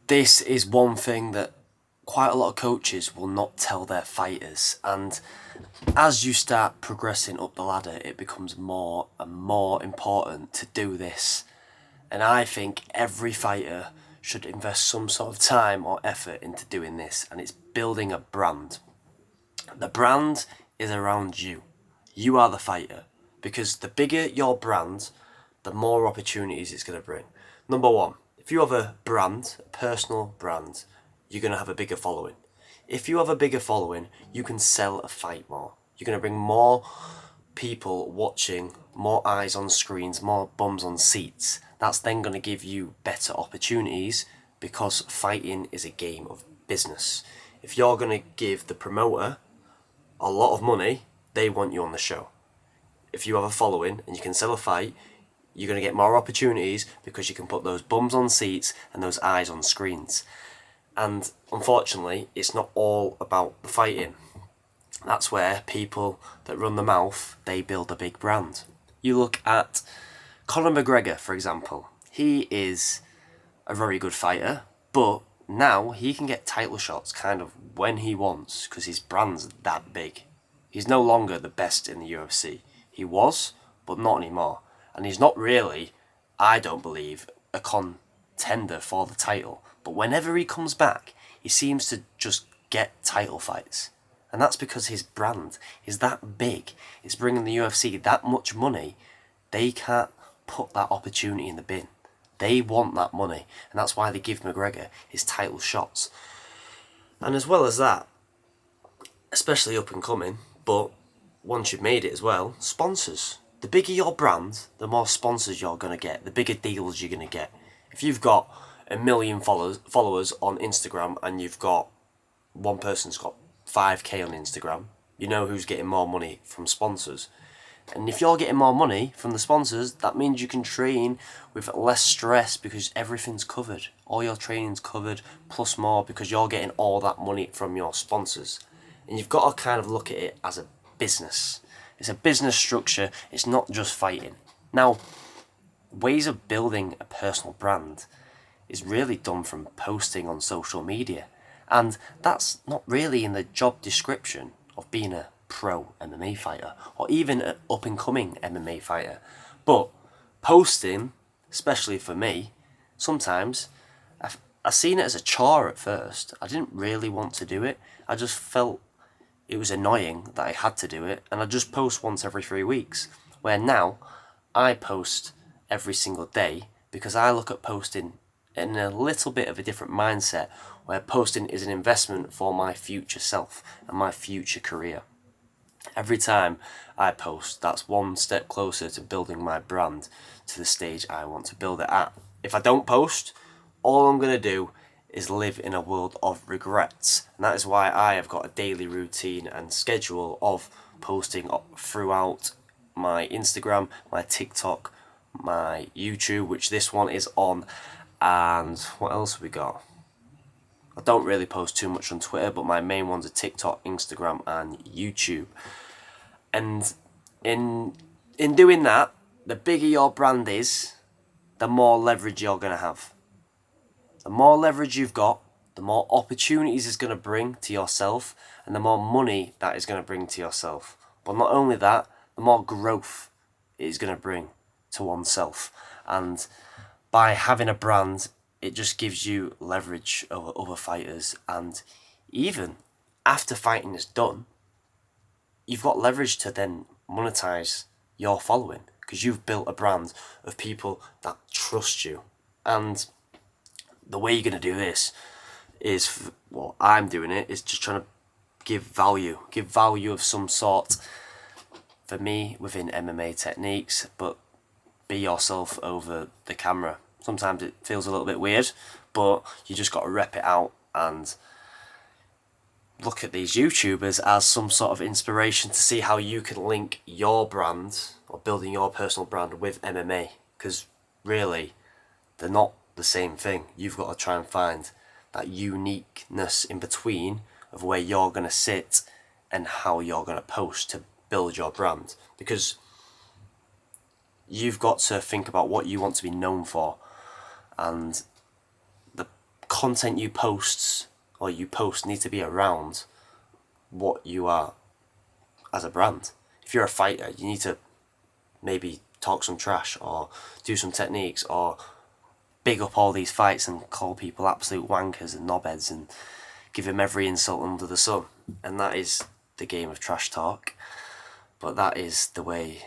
this is one thing that quite a lot of coaches will not tell their fighters, and as you start progressing up the ladder, it becomes more and more important to do this. And I think every fighter should invest some sort of time or effort into doing this, and it's building a brand. The brand is around you. You are the fighter. Because the bigger your brand, the more opportunities it's going to bring. Number one, if you have a brand, a personal brand, you're going to have a bigger following. If you have a bigger following, you can sell a fight more. You're going to bring more people watching, more eyes on screens, more bums on seats. That's then going to give you better opportunities because fighting is a game of business. If you're going to give the promoter a lot of money, they want you on the show. If you have a following and you can sell a fight, you're going to get more opportunities because you can put those bums on seats and those eyes on screens. And unfortunately, it's not all about the fighting. That's where people that run the mouth, they build a big brand. You look at Conor McGregor, for example. He is a very good fighter, but now he can get title shots kind of when he wants because his brand's that big. He's no longer the best in the UFC. He was, but not anymore. And he's not really, I don't believe, a contender for the title. But whenever he comes back, he seems to just get title fights. And that's because his brand is that big. It's bringing the UFC that much money. They can't put that opportunity in the bin. They want that money. And that's why they give McGregor his title shots. And as well as that, especially up and coming, but once you've made it as well, sponsors. The bigger your brand, the more sponsors you're going to get, the bigger deals you're going to get. If you've got 1 million followers on Instagram and you've got one person's got 5k on Instagram, you know who's getting more money from sponsors. And if you're getting more money from the sponsors, that means you can train with less stress because everything's covered. All your training's covered, plus more because you're getting all that money from your sponsors. And you've got to kind of look at it as a business. It's a business structure, it's not just fighting. Now, ways of building a personal brand is really done from posting on social media. And that's not really in the job description of being a pro MMA fighter or even an up and coming MMA fighter. But posting, especially for me, sometimes I seen it as a chore at first. I didn't really want to do it. I just felt it was annoying that I had to do it, and I just post once every 3 weeks. Where now, I post every single day because I look at posting in a little bit of a different mindset, where posting is an investment for my future self and my future career. Every time I post, that's one step closer to building my brand to the stage I want to build it at. If I don't post, all I'm going to do is live in a world of regrets. And that is why I have got a daily routine and schedule of posting throughout my Instagram, my TikTok, my YouTube, which this one is on, and what else have we got? I don't really post too much on Twitter, but my main ones are TikTok, Instagram, and YouTube. And in doing that, the bigger your brand is, the more leverage you're going to have. The more leverage you've got, the more opportunities it's going to bring to yourself, and the more money that is going to bring to yourself. But not only that, the more growth it is going to bring to oneself. And by having a brand, it just gives you leverage over other fighters. And even after fighting is done, you've got leverage to then monetize your following because you've built a brand of people that trust you. And the way you're going to do this is, well, I'm doing it, is just trying to give value of some sort. For me, within MMA techniques, but be yourself over the camera. Sometimes it feels a little bit weird, but you just got to rep it out and look at these YouTubers as some sort of inspiration to see how you can link your brand or building your personal brand with MMA. Because really, they're not the same thing. You've got to try and find that uniqueness in between of where you're going to sit and how you're going to post to build your brand. Because you've got to think about what you want to be known for. And the content you post needs to be around what you are as a brand. If you're a fighter, you need to maybe talk some trash or do some techniques or big up all these fights and call people absolute wankers and knobheads and give them every insult under the sun. And that is the game of trash talk. But that is the way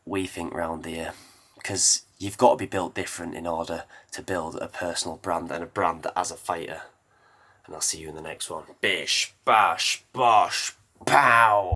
we think round here. Because you've got to be built different in order to build a personal brand and a brand that as a fighter. And I'll see you in the next one. Bish, bash, bosh, pow!